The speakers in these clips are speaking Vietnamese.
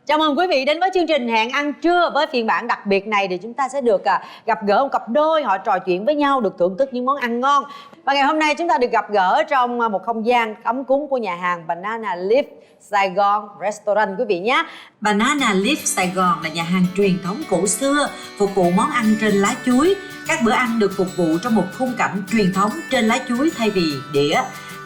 Chào mừng quý vị đến với chương trình Hẹn Ăn Trưa. Với phiên bản đặc biệt này thì chúng ta sẽ được gặp gỡ một cặp đôi, họ trò chuyện với nhau, được thưởng thức những món ăn ngon. Và ngày hôm nay chúng ta được gặp gỡ trong một không gian ấm cúng của nhà hàng Banana Leaf Sài Gòn Restaurant quý vị nhé. Banana Leaf Sài Gòn là nhà hàng truyền thống cổ xưa, phục vụ món ăn trên lá chuối. Các bữa ăn được phục vụ trong một khung cảnh truyền thống trên lá chuối thay vì đĩa.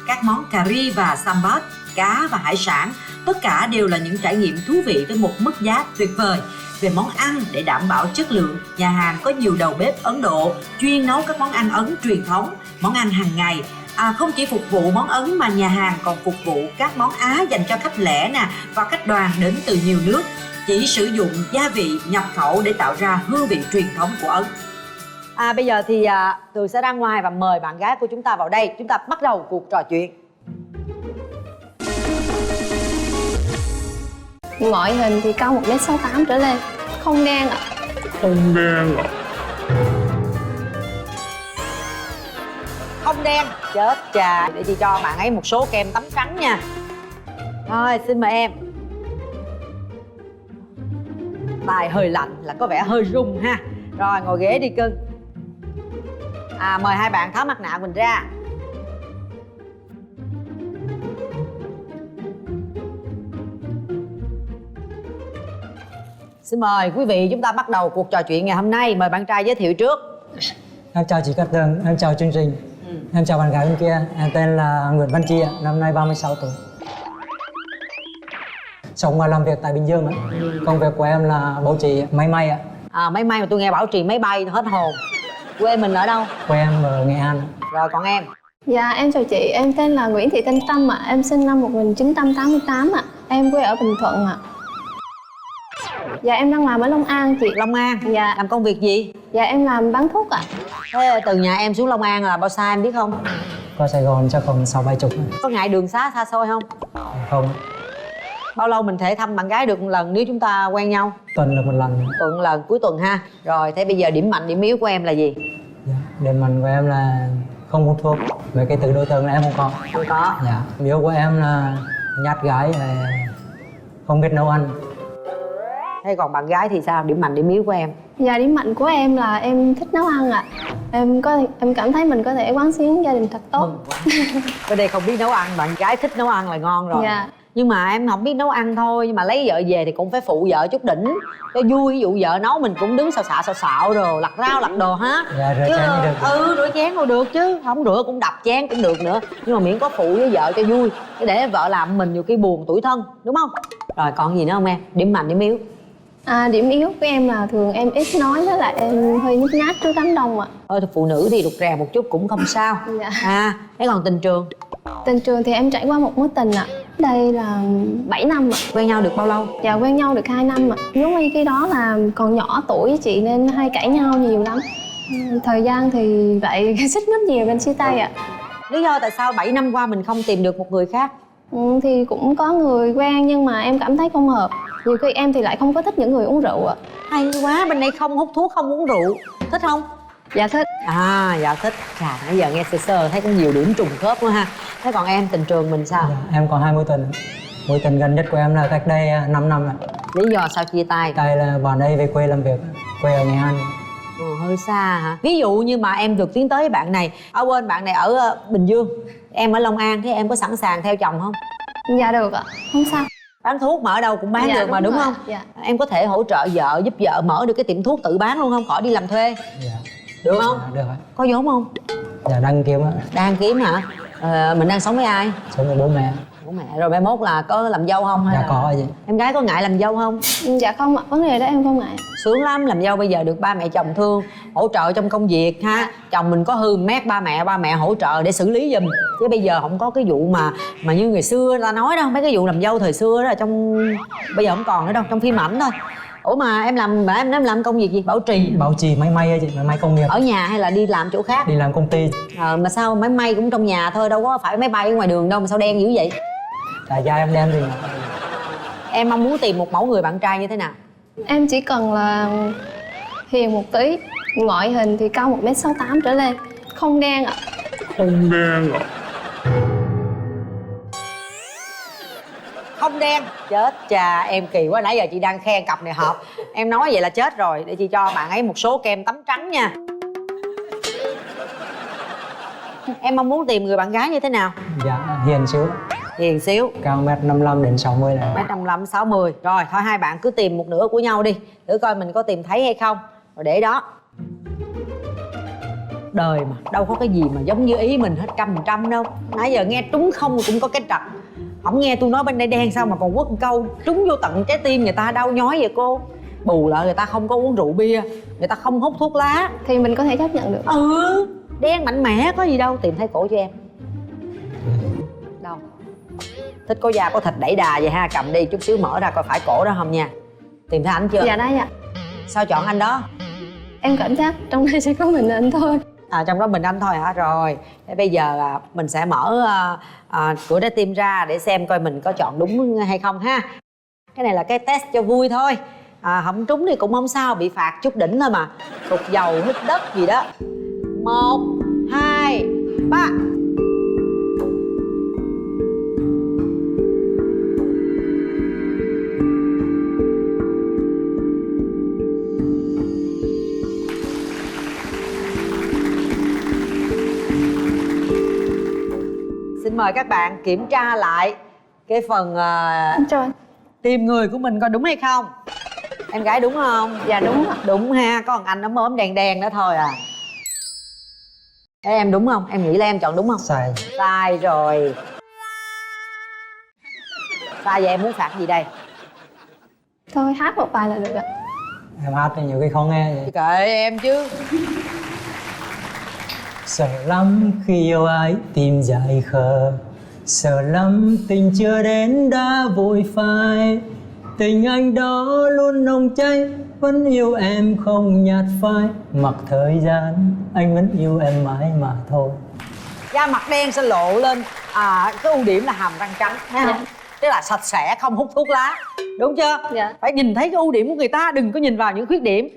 Các món cà ri và sambar, cá và hải sản, tất cả đều là những trải nghiệm thú vị với một mức giá tuyệt vời. Về món ăn, để đảm bảo chất lượng, nhà hàng có nhiều đầu bếp Ấn Độ chuyên nấu các món ăn Ấn truyền thống, món ăn hàng ngày. Không chỉ phục vụ món Ấn mà nhà hàng còn phục vụ các món Á dành cho khách lẻ nè và khách đoàn đến từ nhiều nước. Chỉ sử dụng gia vị nhập khẩu để tạo ra hương vị truyền thống của Ấn. Bây giờ thì Tường sẽ ra ngoài và mời bạn gái của chúng ta vào đây. Chúng ta bắt đầu cuộc trò chuyện. Ngoại hình thì cao 1m68 trở lên. Không đen ạ. Không đen. Chết chà. Để chị cho bạn ấy một số kem tắm trắng nha. Rồi xin mời em. Tài hơi lạnh là có vẻ hơi rung ha. Rồi ngồi ghế đi cưng. Mời hai bạn tháo mặt nạ mình ra. Xin mời quý vị, chúng ta bắt đầu cuộc trò chuyện ngày hôm nay. Mời bạn trai giới thiệu trước. Em chào chị Cát Tường, em chào chương trình. Em chào bạn gái bên kia, em tên là Nguyễn Văn Chi, năm nay 36 tuổi. Sống và làm việc tại Bình Dương ạ. Công việc của em là bảo trì máy may ạ. Máy may mà tôi nghe bảo trì máy bay hết hồn. Quê mình ở đâu? Quê em ở Nghệ An. Rồi còn em? Dạ em chào chị, em tên là Nguyễn Thị Thanh Tâm ạ. Em sinh năm 1988 ạ. Em quê ở Bình Thuận ạ. Dạ em đang làm ở Long An chị. Long An? Dạ. Làm công việc gì? Dạ em làm bán thuốc ạ. Thế từ nhà em xuống Long An là bao xa em biết không? Qua Sài Gòn chắc còn 60-70. Có ngại đường xá xa xôi không? Không. Bao lâu mình thể thăm bạn gái được một lần nếu chúng ta quen nhau? Tuần được một lần. Tuần lần, cuối tuần ha. Rồi thế bây giờ điểm mạnh điểm yếu của em là gì? Dạ. Điểm mạnh của em là không hút thuốc. Về cái từ đối tượng là em không có. Không có. Dạ. Điểm yếu của em là nhát gái và không biết nấu ăn. Thế còn bạn gái thì sao? Điểm mạnh điểm yếu của em? Dạ điểm mạnh của em là em thích nấu ăn ạ. Em cảm thấy mình có thể quán xuyến gia đình thật tốt. Bên đây không biết nấu ăn, bạn gái thích nấu ăn là ngon rồi. Dạ. Nhưng mà em không biết nấu ăn thôi, nhưng mà lấy vợ về thì cũng phải phụ vợ chút đỉnh cho vui. Ví dụ vợ nấu mình cũng đứng xào xạo rồi lặt rau lặt đồ ha. Dạ, rửa chén thì được. Rửa chén rồi được chứ, không rửa cũng đập chén cũng được nữa, nhưng mà miễn có phụ với vợ cho vui, chứ để vợ làm mình nhiều khi buồn tủi thân, đúng không? Rồi còn gì nữa không em? Điểm mạnh điểm yếu? Điểm yếu của em là thường em ít nói, với lại em hơi nhút nhát trước đám đông ạ. Thì phụ nữ thì rụt rè một chút cũng không sao. Dạ. Thế còn tình trường? Tình trường thì em trải qua một mối tình ạ. Đây là 7 năm ạ. Quen nhau được bao lâu? Dạ quen nhau được 2 năm ạ. Lúc khi đó là còn nhỏ tuổi với chị nên hay cãi nhau nhiều lắm. Thời gian thì lại xích mích nhiều nên chia tay ạ. Lý do tại sao 7 năm qua mình không tìm được một người khác? Thì cũng có người quen nhưng mà em cảm thấy không hợp. Nhiều khi em thì lại không có thích những người uống rượu ạ. Hay quá, bên đây không hút thuốc không uống rượu. Thích không? Dạ thích. Dạ thích. Chà, nãy giờ nghe sơ sơ thấy có nhiều điểm trùng khớp quá ha. Thế còn em, tình trường mình sao? Dạ, em có 2 mối tình. Mối tình gần nhất của em là cách đây 5 năm ạ. Lý do sao chia tay? Tại là bạn ấy về quê làm việc, quê ở Nghệ An. Hơi xa hả? Ví dụ như mà em được tiến tới với bạn này, ở bên bạn này ở Bình Dương, em ở Long An, thế em có sẵn sàng theo chồng không? Dạ được ạ, không sao. Bán thuốc mà ở đâu cũng bán được mà đúng không? Dạ. Em có thể hỗ trợ vợ, giúp vợ mở được cái tiệm thuốc tự bán luôn không? Khỏi đi làm thuê. Dạ. Được không? Dạ, được ạ. Có vốn không? Dạ đang kiếm ạ. Đang kiếm hả? Mình đang sống với ai? Sống với bố mẹ. Bố mẹ. Rồi mai mốt là có làm dâu không? Hay Dạ là... có gì. Em gái có ngại làm dâu không? Dạ không ạ, vấn đề đó em không ngại. Sướng lắm, làm dâu bây giờ được ba mẹ chồng thương, hỗ trợ trong công việc ha. Chồng mình có hư mét ba mẹ hỗ trợ để xử lý giùm. Chứ bây giờ không có cái vụ mà như ngày xưa người ta nói đâu. Mấy cái vụ làm dâu thời xưa đó trong bây giờ không còn nữa đâu, trong phim ảnh thôi. Ủa mà em làm công việc gì? Bảo trì? Bảo trì máy may á chị, máy may công nghiệp. Ở nhà hay là đi làm chỗ khác? Đi làm công ty. Mà sao máy may cũng trong nhà thôi, đâu có phải máy bay ở ngoài đường đâu mà sao đen dữ vậy? Tại da em đen thì. Em mong muốn tìm một mẫu người bạn trai như thế nào? Em chỉ cần là hiền một tí, ngoại hình thì cao 1m68 trở lên, không đen ạ. không đen. Chết cha, em kỳ quá, nãy giờ chị đang khen cặp này hợp. Em nói vậy là chết rồi. Để chị cho bạn ấy một số kem tắm trắng nha. Em mong muốn tìm người bạn gái như thế nào? Dạ hiền xíu, Hiền xíu, cao 1m55 đến 60 là. 1m55-60. Rồi thôi hai bạn cứ tìm một nửa của nhau đi, thử coi mình có tìm thấy hay không. Rồi để đó. Đời mà đâu có cái gì mà giống như ý mình hết 100% đâu. Nãy giờ nghe trúng không cũng có cái trật. Không nghe tôi nói bên đây đen sao mà còn quất một câu trúng vô tận trái tim người ta đau nhói vậy cô. Bù lại người ta không có uống rượu bia, người ta không hút thuốc lá. Thì mình có thể chấp nhận được. Đen mạnh mẽ có gì đâu. Tìm thấy cổ cho em. Đâu? Thích có da có thịt đẩy đà vậy ha. Cầm đi chút xíu mở ra coi phải cổ đó không nha. Tìm thấy ảnh chưa? Dạ đây ạ. Sao chọn anh đó? Em cảm giác trong đây sẽ có mình anh thôi. Trong đó mình anh thôi hả? Rồi thế bây giờ mình sẽ mở cửa trái tim ra để xem coi mình có chọn đúng hay không ha. Cái này là cái test cho vui thôi. Không trúng thì cũng không sao, bị phạt chút đỉnh thôi mà. Cục dầu hít đất gì đó. 1, 2, 3. Xin mời các bạn kiểm tra lại cái phần Trời. tìm người của mình coi đúng hay không. Em gái đúng không? Dạ đúng ạ. Đúng ha, có thằng anh nó mớm đen đen đó thôi à. Ê, em đúng không? Em nghĩ là em chọn đúng không? Sai. Sai rồi. Sai vậy em muốn phạt gì đây? Thôi hát một bài là được ạ. Em hát thì nhiều khi khó nghe vậy. Kệ em chứ. Sợ lắm khi yêu ai tim dại khờ, sợ lắm tình chưa đến đã vội phai. Tình anh đó luôn nồng cháy, vẫn yêu em không nhạt phai. Mặc thời gian anh vẫn yêu em mãi mà thôi. Da mặt đen sẽ lộ lên cái ưu điểm là hàm răng trắng, thấy không? Tức là sạch sẽ, không hút thuốc lá, đúng chưa? Dạ. Phải nhìn thấy cái ưu điểm của người ta, đừng có nhìn vào những khuyết điểm.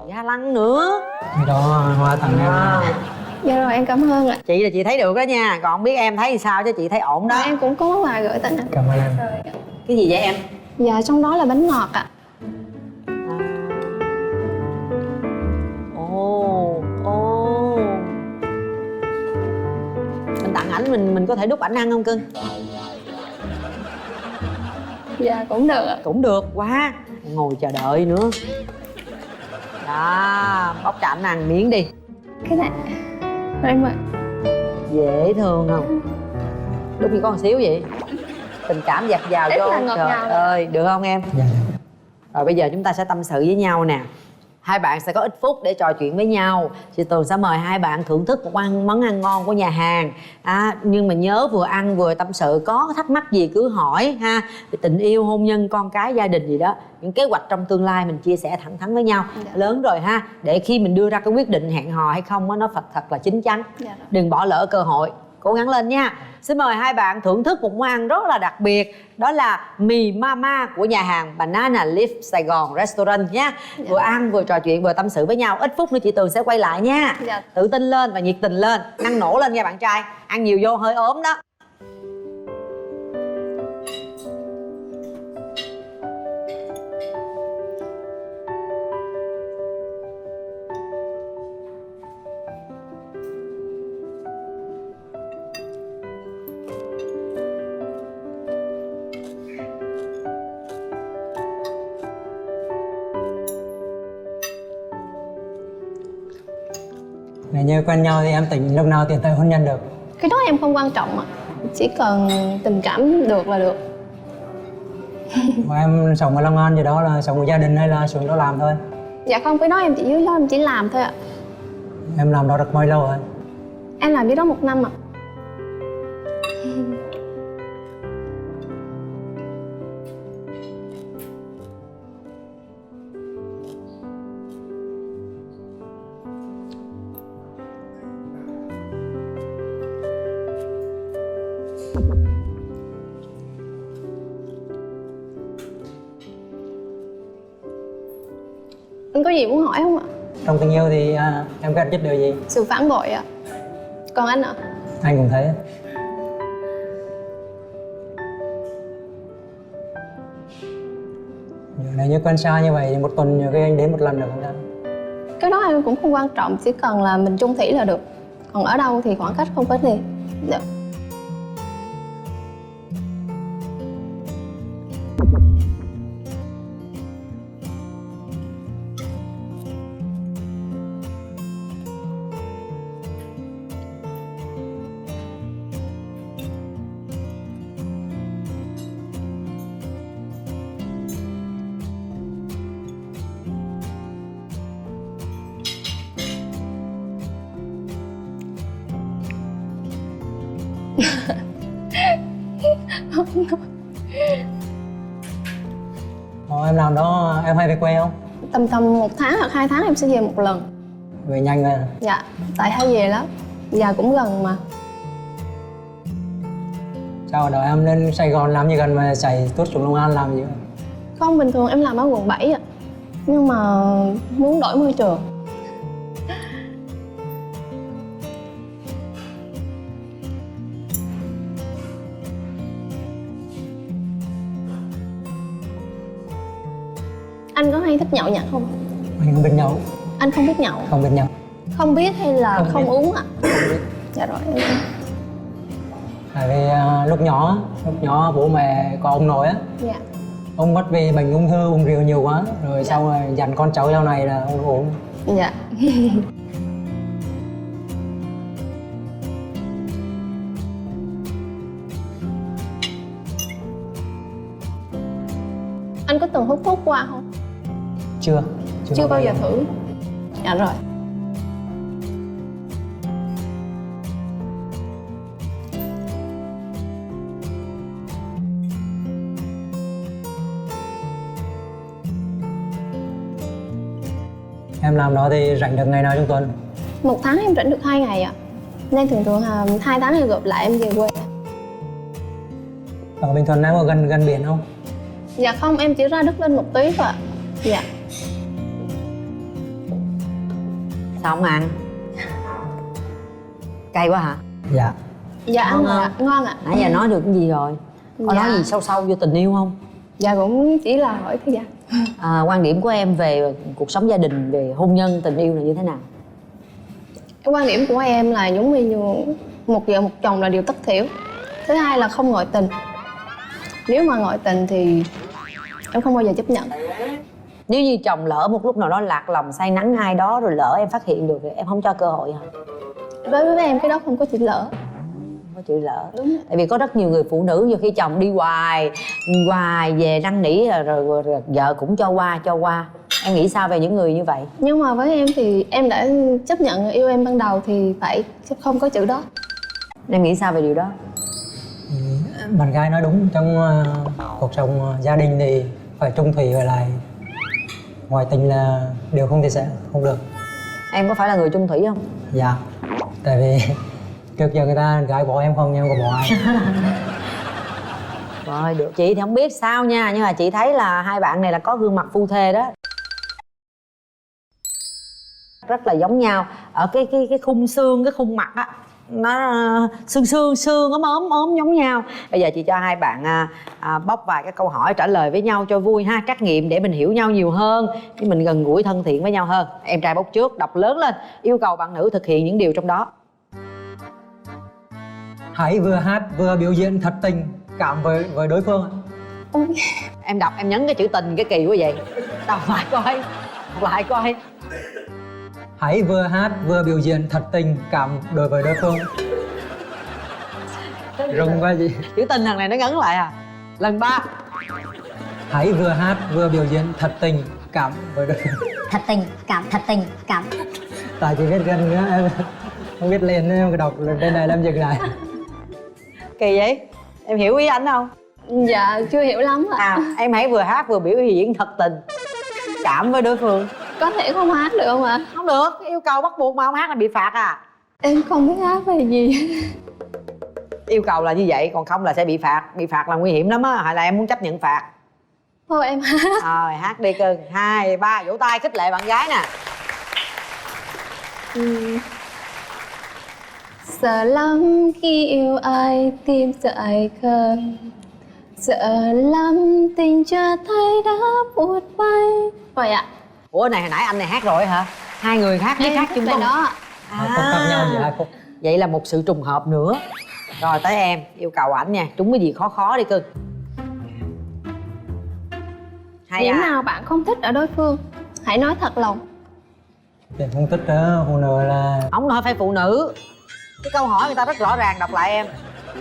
Da lăng nữa. Cái đó hoa tặng em. Dạ rồi em cảm ơn ạ. Chị là chị thấy được đó nha, còn không biết em thấy thì sao chứ chị thấy ổn đó. Em cũng có món quà gửi tới anh. Cảm ơn em. Cái gì vậy em? Dạ trong đó là bánh ngọt ạ. Ồ. Mình tặng ảnh mình có thể đút ảnh ăn không cưng? Dạ cũng được ạ. Cũng được, quá. Ngồi chờ đợi nữa. Đó, bóc cho ảnh ăn miếng đi. Cái này rồi em ơi. Dễ thương không? Đút như con xíu vậy. Tình cảm dạt dào Rất vô. là ngọt Trời ngào. ơi, được không em? Dạ. Rồi bây giờ chúng ta sẽ tâm sự với nhau nè. Hai bạn sẽ có ít phút để trò chuyện với nhau. Chị Tường sẽ mời hai bạn thưởng thức một món ăn ngon của nhà hàng. Nhưng mà nhớ vừa ăn vừa tâm sự, có thắc mắc gì cứ hỏi ha. Về tình yêu, hôn nhân, con cái, gia đình gì đó, những kế hoạch trong tương lai mình chia sẻ thẳng thắn với nhau. Dạ. Lớn rồi ha, để khi mình đưa ra cái quyết định hẹn hò hay không á, nó thật là chín chắn. Dạ rồi. Đừng bỏ lỡ cơ hội. Cố gắng lên nha. Xin mời hai bạn thưởng thức một món ăn rất là đặc biệt. Đó là mì mama của nhà hàng Banana Leaf Sài Gòn Restaurant nhé. Dạ. Vừa ăn vừa trò chuyện vừa tâm sự với nhau. Ít phút nữa chị Tường sẽ quay lại nha. Dạ. Tự tin lên và nhiệt tình lên. Năng nổ lên nha bạn trai. Ăn nhiều vô hơi ốm đó. Nếu như quen nhau thì em tính lúc nào tiến tới hôn nhân được. Cái đó em không quan trọng ạ. Chỉ cần tình cảm được là được. Và em sống ở Long An gì đó là sống với gia đình hay là xuống đó làm thôi? Dạ không, cái đó em chỉ dưới đó em chỉ làm thôi ạ. Em làm đó được bao lâu rồi? Em làm dưới đó 1 năm ạ. Anh có gì muốn hỏi không ạ? Trong tình yêu thì em ghét nhất điều gì? Sự phản bội ạ. Còn anh ạ? Anh cũng thấy. Nếu như quen xa như vậy thì một tuần nhiều khi anh đến một lần được không sao? Cái đó em cũng không quan trọng, chỉ cần là mình chung thủy là được. Còn ở đâu thì khoảng cách không vấn đề. Dạ. Em làm đó em hay về quê không? Tầm 1 tháng hoặc 2 tháng em sẽ về một lần. Về nhanh mà. Dạ, tại hay về lắm. Nhà cũng gần mà. Sao đợi em lên Sài Gòn làm gì gần mà chạy tuốt xuống Long An làm gì? Không, bình thường em làm ở quận 7 ạ. Nhưng mà muốn đổi môi trường. Anh có hay thích nhậu nhặt không? Anh không biết nhậu. Anh không biết nhậu? Không biết nhậu. Không biết hay là không biết. uống ạ? Không biết. Dạ rồi em. Tại vì lúc nhỏ bố mẹ có ông nội á, Dạ. ông mất vì bệnh ung thư, uống rượu nhiều quá, rồi sau rồi dặn con cháu sau này là không uống. Dạ. Anh có từng hút thuốc qua không? Chưa Bao giờ thử. Dạ rồi. Em làm đó thì rảnh được ngày nào trong tuần? 1 tháng em rảnh được 2 ngày ạ. Nên thường 2 tháng em gộp lại em về quê. Ở Bình Thuận em có gần biển không? Dạ không, em chỉ ra Đức Linh một tí thôi ạ. Dạ. Sao không ăn? Cay quá hả? Dạ. Dạ ăn rồi ạ, ngon ạ. Nãy giờ nói được cái gì rồi? Có Dạ. nói gì sâu sâu vô tình yêu không? Dạ cũng chỉ là hỏi thôi dạ. Quan điểm của em về cuộc sống gia đình, về hôn nhân, tình yêu là như thế nào? Cái quan điểm của em là giống như một vợ một chồng là điều tất yếu. Thứ hai là không ngoại tình. Nếu mà ngoại tình thì em không bao giờ chấp nhận. Nếu như chồng lỡ một lúc nào đó lạc lòng say nắng ai đó rồi lỡ em phát hiện được thì em không cho cơ hội hả? Đối với em cái đó không có chữ lỡ. Không có chữ lỡ. Đúng rồi. Tại vì có rất nhiều người phụ nữ nhiều khi chồng đi hoài về năn nỉ rồi vợ cũng cho qua. Em nghĩ sao về những người như vậy? Nhưng mà với em thì em đã chấp nhận người yêu em ban đầu thì phải không có chữ đó. Em nghĩ sao về điều đó? Bạn gái nói đúng, trong cuộc sống gia đình thì phải trung thủy, phải lại ngoại tình là điều không thể sẽ không được. Em có phải là người chung thủy không? Dạ. Tại vì trước giờ người ta gái bỏ em không, em có bỏ ai. Rồi được. Chị thì không biết sao nha, nhưng mà chị thấy là hai bạn này là có gương mặt phu thê đó. Rất là giống nhau ở cái khung xương, cái khung mặt á, nó xương ốm giống nhau. Bây giờ chị cho hai bạn bóc vài cái câu hỏi trả lời với nhau cho vui ha, trắc nghiệm để mình hiểu nhau nhiều hơn, để mình gần gũi thân thiện với nhau hơn. Em trai bóc trước, đọc lớn lên, yêu cầu bạn nữ thực hiện những điều trong đó. Hãy vừa hát vừa biểu diễn thật tình cảm với đối phương. Em đọc em nhấn cái chữ tình cái kỳ quá vậy. Đọc lại coi, đọc lại coi. Hãy vừa hát vừa biểu diễn thật tình cảm đối với đối phương. Rung quá gì. Chữ tình thằng này nó ngấn lại à. Lần 3. Hãy vừa hát vừa biểu diễn thật tình cảm với đối phương. Thật tình cảm. Tại chị biết gần nữa em không biết lên nên em đọc lên này làm dừng lại. Kỳ vậy? Em hiểu ý anh không? Dạ chưa hiểu lắm ạ. Em hãy vừa hát vừa biểu diễn thật tình cảm với đối phương. Có thể không hát được không ạ? Không được, yêu cầu bắt buộc mà không hát là bị phạt à. Em không biết hát về gì. Yêu cầu là như vậy, còn không là sẽ bị phạt. Bị phạt là nguy hiểm lắm á, hay là em muốn chấp nhận phạt? Thôi em hát. Rồi hát đi cưng. 2, 3, vỗ tay khích lệ bạn gái nè. Sợ lắm khi yêu ai, tim sợ ai khờ. Sợ lắm tình chưa thấy đã buốt bay. Rồi ạ. Ủa này hồi nãy anh này hát rồi hả? Hai người hát biết hát chung bài không? đó ạ. Không khác nhau gì hai khúc. Vậy là một sự trùng hợp nữa. Rồi tới em, yêu cầu ảnh nha. Trúng cái gì khó khó đi cưng. Hay Điểm à. nào bạn không thích ở đối phương, hãy nói thật lòng. Thì không thích phụ nữ là Không nói phải phụ nữ. Cái câu hỏi người ta rất rõ ràng, đọc lại em.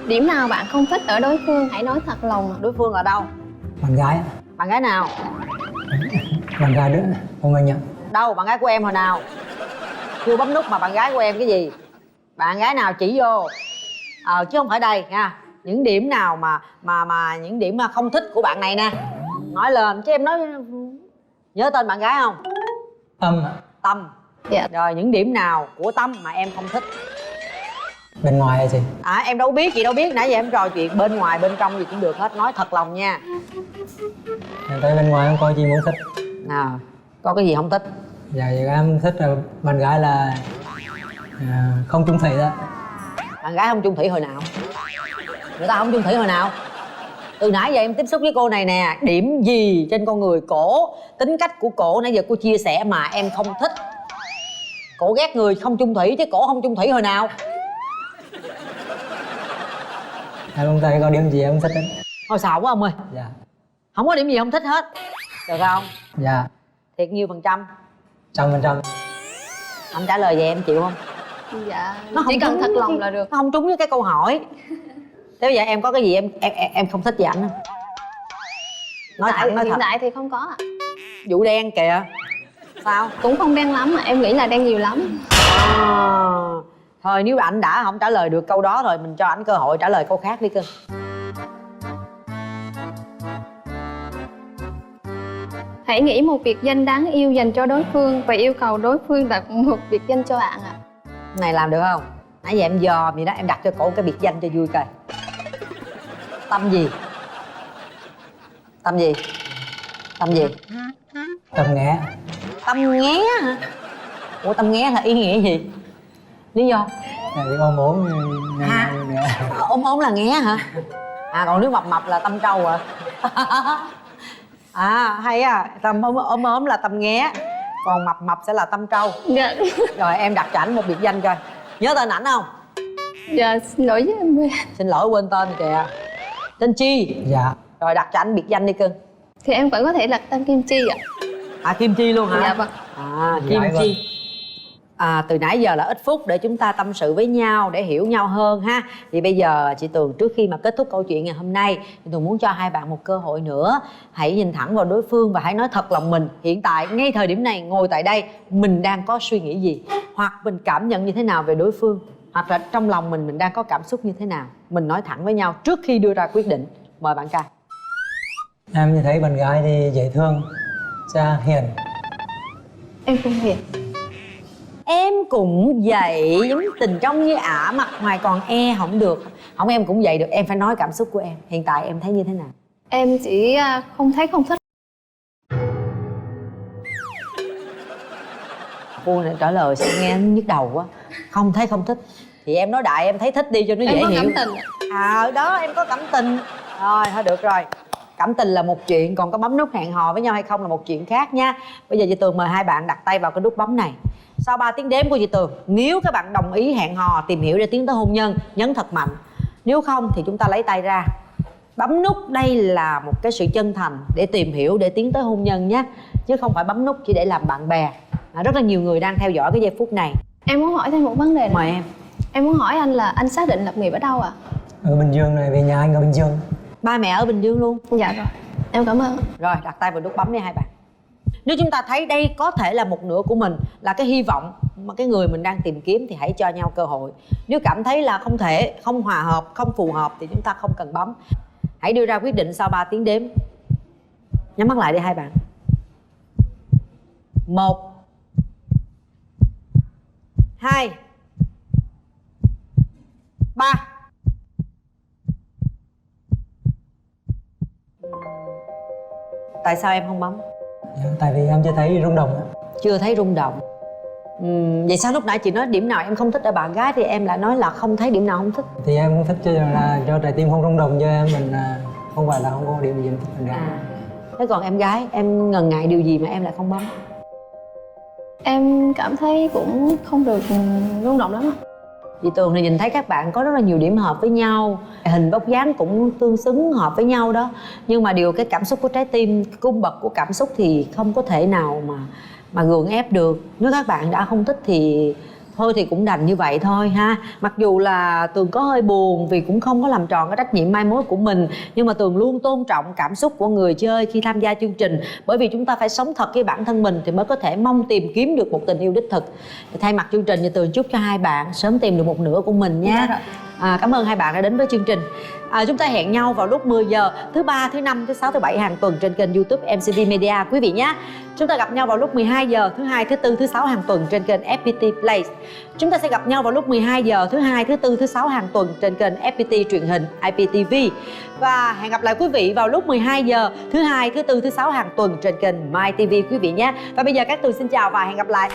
Điểm nào bạn không thích ở đối phương, hãy nói thật lòng. Đối phương là đâu? bạn gái. Bạn gái nào? Bạn gái nữa, không anh nhận. Đâu, bạn gái của em hồi nào? Chưa bấm nút mà bạn gái của em cái gì? Bạn gái nào chỉ vô. Chứ không phải đây nha. Những điểm nào mà những điểm mà không thích của bạn này nè. Nói lên, chứ em nói. Nhớ tên bạn gái không? Tâm Tâm. Dạ. Rồi những điểm nào của Tâm mà em không thích? bên ngoài hay gì? Em đâu biết, chị đâu biết. Nãy giờ em trò chuyện bên ngoài bên trong gì cũng được hết. Nói thật lòng nha. Em thấy bên ngoài em coi chị muốn thích. Nào, có cái gì không thích? Dạ thì em thích là bạn gái là không chung thủy đó. Bạn gái không chung thủy hồi nào? Người ta không chung thủy hồi nào? Từ nãy giờ em tiếp xúc với cô này nè. Điểm gì trên con người cổ, tính cách của cổ nãy giờ cô chia sẻ mà em không thích? Cổ ghét người không chung thủy chứ cổ không chung thủy hồi nào? Em không thấy có điểm gì em không thích hết. Thôi xạo quá ông ơi. Dạ. Không có điểm gì không thích hết. Được không? Dạ. Thiệt nhiêu phần trăm? 100%. Anh trả lời vậy em chịu không? Dạ. Nó không Chỉ cần trúng thật với lòng cái- là được. Nó không trúng với cái câu hỏi. Thế bây giờ em có cái gì em không thích về ảnh không? Nói thẳng nói Hiện thật. tại thì không có ạ. Vụ đen kìa. Sao? Cũng không đen lắm mà em nghĩ là đen nhiều lắm. Thôi nếu ảnh đã không trả lời được câu đó rồi, mình cho ảnh cơ hội trả lời câu khác đi cưng. Hãy nghĩ một biệt danh đáng yêu dành cho đối phương và yêu cầu đối phương đặt một biệt danh cho bạn ạ. Này làm được không? Nãy giờ em dòm vậy đó, em đặt cho cổ cái biệt danh cho vui coi. Tâm gì? Tâm gì? Tâm gì? Tâm nghe. Tâm nghé hả? Ủa tâm nghé là ý nghĩa gì? Lý do? Dạ thì ôm ốm À. Ốm ốm là nghé hả? Còn nếu mập mập là tâm trâu à? Hay à. Tâm ốm ốm là tâm nghé, còn mập mập sẽ là tâm trâu. Dạ. Rồi em đặt cho ảnh một biệt danh coi. Nhớ tên ảnh không? Dạ xin lỗi với em. Xin lỗi quên tên kìa. Tên Chi. Dạ. Rồi đặt cho ảnh biệt danh đi cưng. Thì em vẫn có thể đặt tên Kim Chi ạ. Kim Chi luôn hả? Dạ vâng. Kim Dạ, Chi. Từ nãy giờ là ít phút để chúng ta tâm sự với nhau, để hiểu nhau hơn ha. Thì bây giờ chị Tường, trước khi mà kết thúc câu chuyện ngày hôm nay, chị Tường muốn cho hai bạn một cơ hội nữa. Hãy nhìn thẳng vào đối phương và hãy nói thật lòng mình. Hiện tại, ngay thời điểm này, ngồi tại đây, mình đang có suy nghĩ gì? Hoặc mình cảm nhận như thế nào về đối phương? Hoặc là trong lòng mình đang có cảm xúc như thế nào? Mình nói thẳng với nhau trước khi đưa ra quyết định. Mời bạn trai. Em như thấy bạn gái thì dễ thương, cha hiền. Em không hiền. Em cũng vậy, giống tình trong như ả, mặt ngoài còn e không được. Không em cũng vậy được, em phải nói cảm xúc của em. Hiện tại em thấy như thế nào? Em chỉ không thấy không thích. Cô này trả lời sao nghe nhức đầu quá. Không thấy không thích thì em nói đại em thấy thích đi cho nó Em dễ có hiểu. cảm tình ạ. Đó em có cảm tình. Rồi thôi được rồi. Cảm tình là một chuyện, còn có bấm nút hẹn hò với nhau hay không là một chuyện khác nha. Bây giờ chị Tường mời hai bạn đặt tay vào cái nút bấm này. Sau 3 tiếng đếm của chị Tường, nếu các bạn đồng ý hẹn hò tìm hiểu để tiến tới hôn nhân, nhấn thật mạnh. Nếu không thì chúng ta lấy tay ra. Bấm nút đây là một cái sự chân thành để tìm hiểu, để tiến tới hôn nhân nhé. Chứ không phải bấm nút chỉ để làm bạn bè. Rất là nhiều người đang theo dõi cái giây phút này. Em muốn hỏi thêm một vấn đề này. Mời em. Em muốn hỏi anh là anh xác định lập nghiệp ở đâu ạ? Ở Bình Dương này, về nhà anh ở Bình Dương. Ba mẹ ở Bình Dương luôn. Dạ rồi. Em cảm ơn. Rồi đặt tay vào nút bấm đi hai bạn. Nếu chúng ta thấy đây có thể là một nửa của mình, là cái hy vọng mà cái người mình đang tìm kiếm, thì hãy cho nhau cơ hội. Nếu cảm thấy là không thể, không hòa hợp, không phù hợp thì chúng ta không cần bấm. Hãy đưa ra quyết định sau 3 tiếng đếm. Nhắm mắt lại đi hai bạn. 1 2 3. Tại sao em không bấm? Dạ, tại vì em chưa thấy rung động. Chưa thấy rung động. Vậy sao lúc nãy chị nói điểm nào em không thích ở bạn gái thì em lại nói là không thấy điểm nào không thích? Thì em cũng thích cho là cho trái tim không rung động cho em, mình không phải là không có điều gì em thích con gái. Thế còn em gái, em ngần ngại điều gì mà em lại không bấm? Em cảm thấy cũng không được rung động lắm ạ. Chị Tường thì nhìn thấy các bạn có rất là nhiều điểm hợp với nhau, hình vóc dáng cũng tương xứng hợp với nhau đó, nhưng mà điều cái cảm xúc của trái tim, cung bậc của cảm xúc thì không có thể nào mà gượng ép được. Nếu các bạn đã không thích thì thôi thì cũng đành như vậy thôi ha. Mặc dù là Tường có hơi buồn vì cũng không có làm tròn cái trách nhiệm mai mối của mình, nhưng mà Tường luôn tôn trọng cảm xúc của người chơi khi tham gia chương trình, bởi vì chúng ta phải sống thật với bản thân mình thì mới có thể mong tìm kiếm được một tình yêu đích thực. Thay mặt chương trình thì Tường chúc cho hai bạn sớm tìm được một nửa của mình nhé. Cảm ơn hai bạn đã đến với chương trình. Chúng ta hẹn nhau vào lúc 10 giờ thứ ba, thứ năm, thứ sáu, thứ bảy hàng tuần trên kênh YouTube MCV Media quý vị nhé. Chúng ta gặp nhau vào lúc 12 giờ thứ hai, thứ tư, thứ sáu hàng tuần trên kênh FPT Play. Chúng ta sẽ gặp nhau vào lúc 12 giờ thứ hai, thứ tư, thứ sáu hàng tuần trên kênh FPT truyền hình IPTV. Và hẹn gặp lại quý vị vào lúc 12 giờ thứ hai, thứ tư, thứ sáu hàng tuần trên kênh My TV quý vị nhé. Và bây giờ các Tường xin chào và hẹn gặp lại.